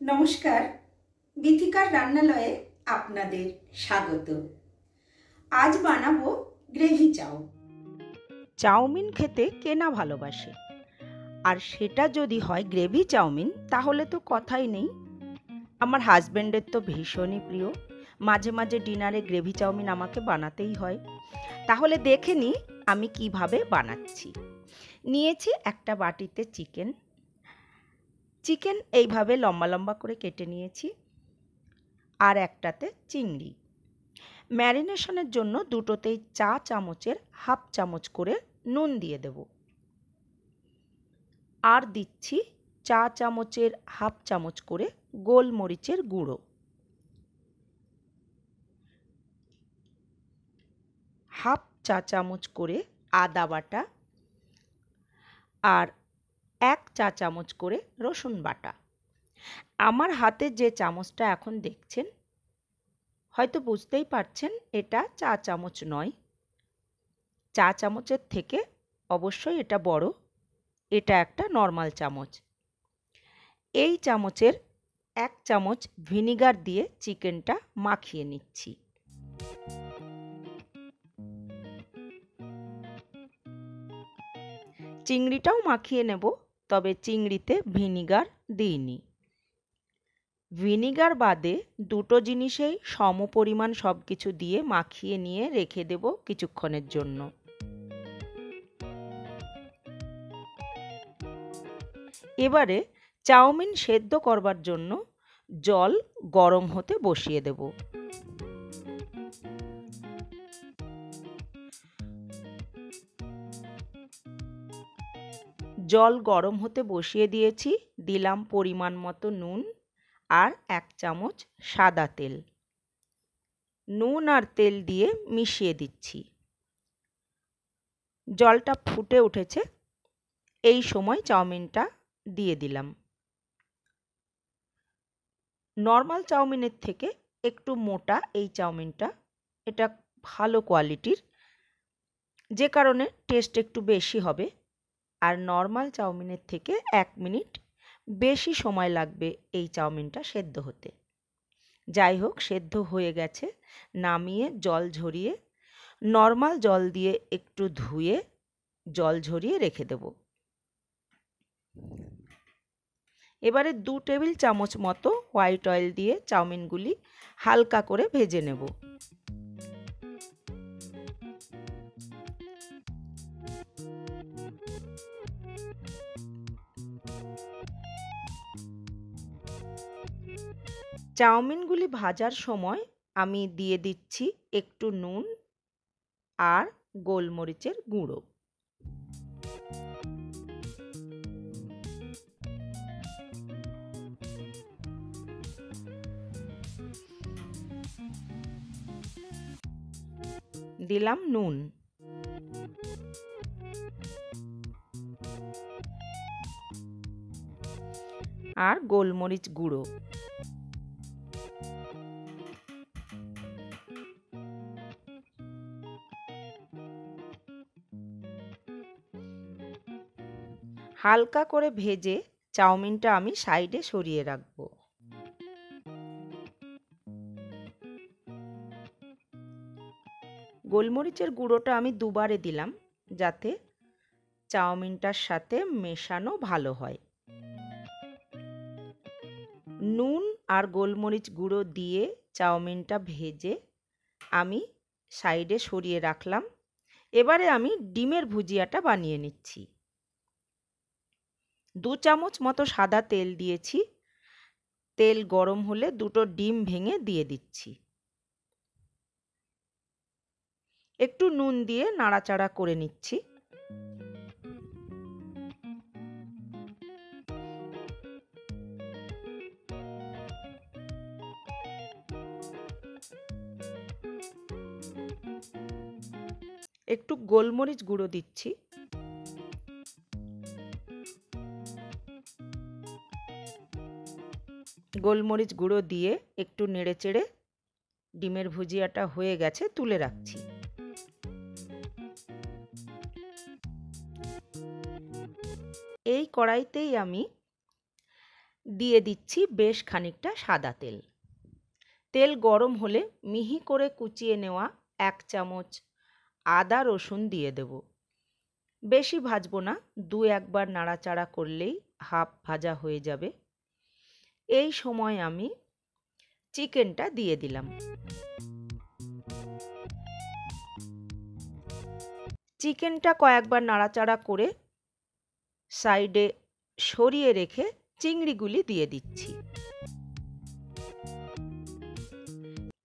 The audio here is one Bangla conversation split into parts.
নমস্কার, বিথিকার রান্নালয়ে আপনাদের স্বাগত। আজ বানাবো গ্রেভি চাউ। চাউমিন খেতে কে না ভালোবাসে, আর সেটা যদি হয় গ্রেভি চাউমিন তাহলে তো কথাই নেই। আমার হাজবেন্ডের তো ভীষণই প্রিয়। মাঝে মাঝে ডিনারে গ্রেভি চাউমিন আমাকে বানাতেই হয়। তাহলে দেখে নিই আমি কিভাবে বানাচ্ছি। নিয়েছি একটা বাটিতে চিকেন এইভাবে লম্বা লম্বা করে কেটে নিয়েছি, আর একটাতে চিংড়ি। ম্যারিনেশনের জন্য দুটোতেই চা চামচের হাফ চামচ করে নুন দিয়ে দেব, আর দিচ্ছি চা চামচের হাফ চামচ করে গোলমরিচের গুঁড়ো, হাফ চা চামচ করে আদা বাটা, আর 1 চা চামচ করে রসুন বাটা। আমার হাতে যে চামচটা এখন দেখছেন, হয়তো বুঝতেই পারছেন এটা চা চামচ নয়। চা চামচের থেকে অবশ্যই এটা বড়। এটা একটা নর্মাল চামচ। এই চামচের 1 চামচ ভিনিগার দিয়ে চিকেনটা মাখিয়ে নিচ্ছি। চিংড়িটাও মাখিয়ে নেব, তবে চিংড়িতে ভিনিগার দিইনি। ভিনিগার বাদে দুটো জিনিসেই সমপরিমাণ সব কিছু দিয়ে মাখিয়ে নিয়ে রেখে দেব কিছুক্ষণের জন্য। এবারে চাউমিন সেদ্ধ করবার জন্য জল গরম হতে বসিয়ে দেব। জল গরম হতে বসিয়ে দিয়েছি, দিলাম পরিমাণ মতো নুন আর 1 চামচ সাদা তেল। নুন আর তেল দিয়ে মিশিয়ে দিচ্ছি। জলটা ফুটে উঠেছে, এই সময় চাউমিনটা দিয়ে দিলাম। নর্মাল চাউমিনের থেকে একটু মোটা এই চাউমিনটা, এটা ভালো কোয়ালিটির, যে কারণে টেস্ট একটু বেশি হবে। আর নর্মাল চাউমিনের থেকে 1 মিনিট বেশি সময় লাগবে এই চাউমিনটা সেদ্ধ হতে। যাই হোক, সেদ্ধ হয়ে গেছে। নামিয়ে জল ঝরিয়ে নর্মাল জল দিয়ে একটু ধুয়ে জল ঝরিয়ে রেখে দেব। এবারে 2 টেবিল চামচ মতো হোয়াইট অয়েল দিয়ে চাউমিনগুলি হালকা করে ভেজে নেব। চাউমিনগুলি ভাজার সময় আমি দিয়ে দিচ্ছি একটু নুন আর গোলমরিচের গুঁড়ো। দিলাম নুন। আর গোলমরিচ গুঁড়ো। হালকা করে ভেজে চাউমিনটা আমি সাইডে সরিয়ে রাখবো। গোলমরিচের গুঁড়োটা আমি দুবারে দিলাম, যাতে চাউমিনটার সাথে মেশানো ভালো হয়। নুন আর গোলমরিচ গুঁড়ো দিয়ে চাউমিনটা ভেজে আমি সাইডে সরিয়ে রাখলাম। এবারে আমি ডিমের ভুজিয়াটা বানিয়ে নিচ্ছি। 2 চামচ মতো সাদা তেল দিয়েছি। তেল গরম হলে দুটো ডিম ভেঙে দিয়ে দিচ্ছি। একটু নুন দিয়ে নাড়াচাড়া করে নিচ্ছি। একটু গোলমরিচ গুঁড়ো দিচ্ছি। গোলমরিচ গুঁড়ো দিয়ে একটু নেড়েচেড়ে ডিমের ভুজিয়াটা হয়ে গেছে, তুলে রাখছি। এই কড়াইতেই আমি দিয়ে দিচ্ছি বেশ খানিকটা সাদা তেল। তেল গরম হলে মিহি করে কুচিয়ে নেওয়া 1 চামচ আদা রসুন দিয়ে দেব। বেশি ভাজবো না, 2-1 বার নাড়াচাড়া করলেই হাফ ভাজা হয়ে যাবে। এই সময় আমি চিকেনটা দিয়ে দিলাম। চিকেনটা কয়েকবার নাড়াচাড়া করে সাইডে সরিয়ে রেখে চিংড়িগুলি দিয়ে দিচ্ছি।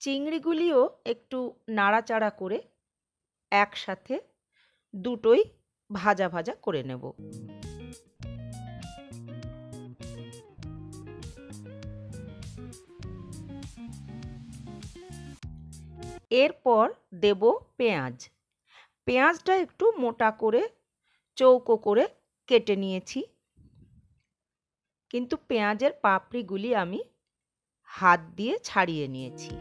চিংড়িগুলিও একটু নাড়াচাড়া করে একসাথে দুটোই ভাজা ভাজা করে নেব। এরপর দেব পেঁয়াজ। পেঁয়াজটা একটু মোটা করে চৌকো করে কেটে নিয়েছি, কিন্তু পেঁয়াজের পাপড়িগুলি আমি হাত দিয়ে ছাড়িয়ে নিয়েছি।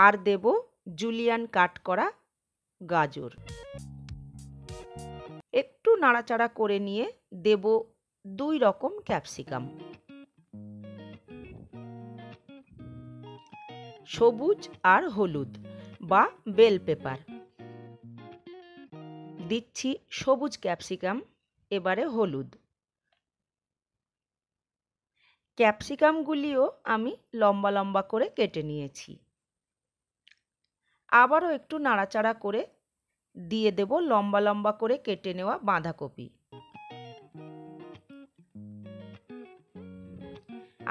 আর দেব জুলিয়ান কাট করা গাজর। একটু নাড়াচাড়া করে নিয়ে দেব 2 রকম ক্যাপসিকাম, সবুজ আর হলুদ বা বেল পেপার। দিচ্ছি সবুজ ক্যাপসিকাম, এবারে হলুদ। ক্যাপসিকামগুলিও আমি লম্বা লম্বা করে কেটে নিয়েছি। আবারও একটু নাড়াচাড়া করে দিয়ে দেব লম্বা লম্বা করে কেটে নেওয়া বাঁধাকপি।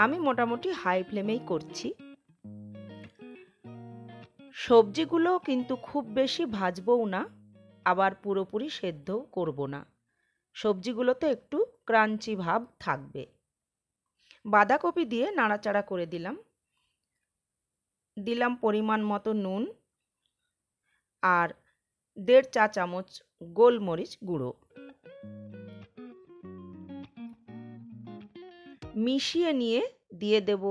আমি মোটামুটি হাই ফ্লেমেই করছি। সবজিগুলো কিন্তু খুব বেশি ভাজবও না, আবার পুরোপুরি সেদ্ধও করব না। সবজিগুলোতে একটু ক্রাঞ্চি ভাব থাকবে। বাঁধাকপি দিয়ে নাড়াচাড়া করে দিলাম। দিলাম পরিমাণ মতো নুন আর 1.5 চা চামচ গোলমরিচ গুঁড়ো। মিশিয়ে নিয়ে দিয়ে দেব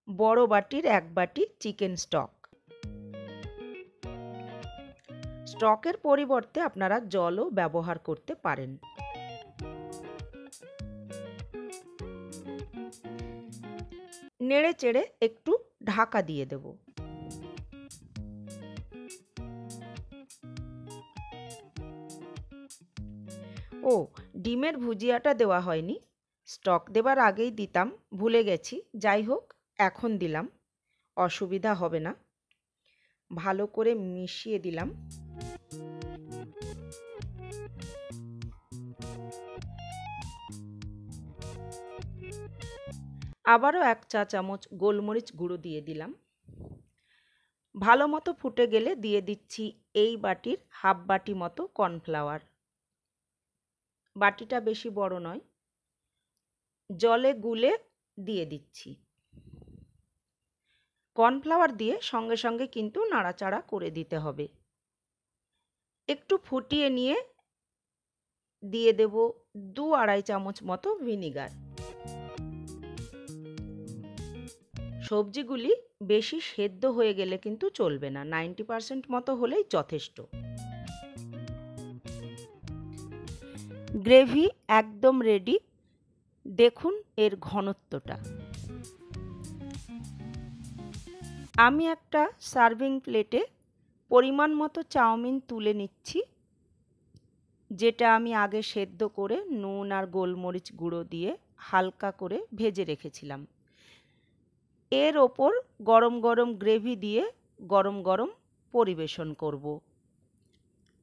বড় বাটির 1 বাটি চিকেন স্টক। স্টকের পরিবর্তে আপনারা জলও ব্যবহার করতে পারেন। নেড়ে চেড়ে একটু ঢাকা দিয়ে দেব। ও, ডিমের ভুজিয়াটা দেওয়া হয়নি, স্টক দেবার আগেই দিতাম, ভুলে গেছি। যাই হোক, এখন দিলাম, অসুবিধা হবে না। ভালো করে মিশিয়ে দিলাম। আবারও 1 চা চামচ গোলমরিচ গুঁড়ো দিয়ে দিলাম। ভালো মতো ফুটে গেলে দিয়ে দিচ্ছি এই বাটির হাফ বাটি মতো কর্নফ্লাওয়ার। বাটিটা বেশি বড় নয়। জলে গুলে দিয়ে দিচ্ছি। কর্নফ্লাওয়ার দিয়ে সঙ্গে সঙ্গে কিন্তু নাড়াচাড়া করে দিতে হবে। একটু ফুটিয়ে নিয়ে দিয়ে দেব 2-2.5 চামচ মতো ভিনিগার। সবজিগুলি বেশি সেদ্ধ হয়ে গেলে কিন্তু চলবে না, 90% মতো হলেই যথেষ্ট। গ্রেভি একদম রেডি। দেখুন এর ঘনত্বটা। আমি একটা সার্ভিং প্লেটে পরিমাণ মতো চাউমিন তুলে নিচ্ছি, যেটা আমি আগে সেদ্ধ করে নুন আর গোলমরিচ গুঁড়ো দিয়ে হালকা করে ভেজে রেখেছিলাম। এর ওপর গরম গরম গ্রেভি দিয়ে গরম গরম পরিবেশন করব।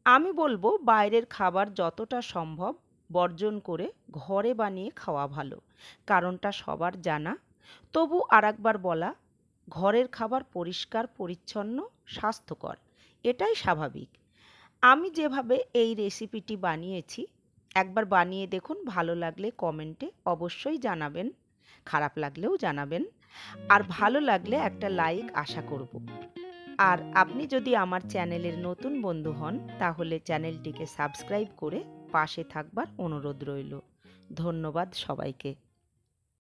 আমি বলবো বাইরের খাবার যতটা সম্ভব বর্জন করে ঘরে বানিয়ে খাওয়া ভালো। কারণটা সবার জানা, তবু আরেকবার বলা, ঘরের খাবার পরিষ্কার পরিচ্ছন্ন, স্বাস্থ্যকর, এটাই স্বাভাবিক। আমি যেভাবে এই রেসিপিটি বানিয়েছি, একবার বানিয়ে দেখুন। ভালো লাগলে কমেন্টে অবশ্যই জানাবেন, খারাপ লাগলেও জানাবেন। আর ভালো লাগলে একটা লাইক আশা করব। আর আপনি যদি আমার চ্যানেলের নতুন বন্ধু হন, তাহলে চ্যানেলটিকে সাবস্ক্রাইব করে পাশে থাকবার অনুরোধ রইল। ধন্যবাদ সবাইকে।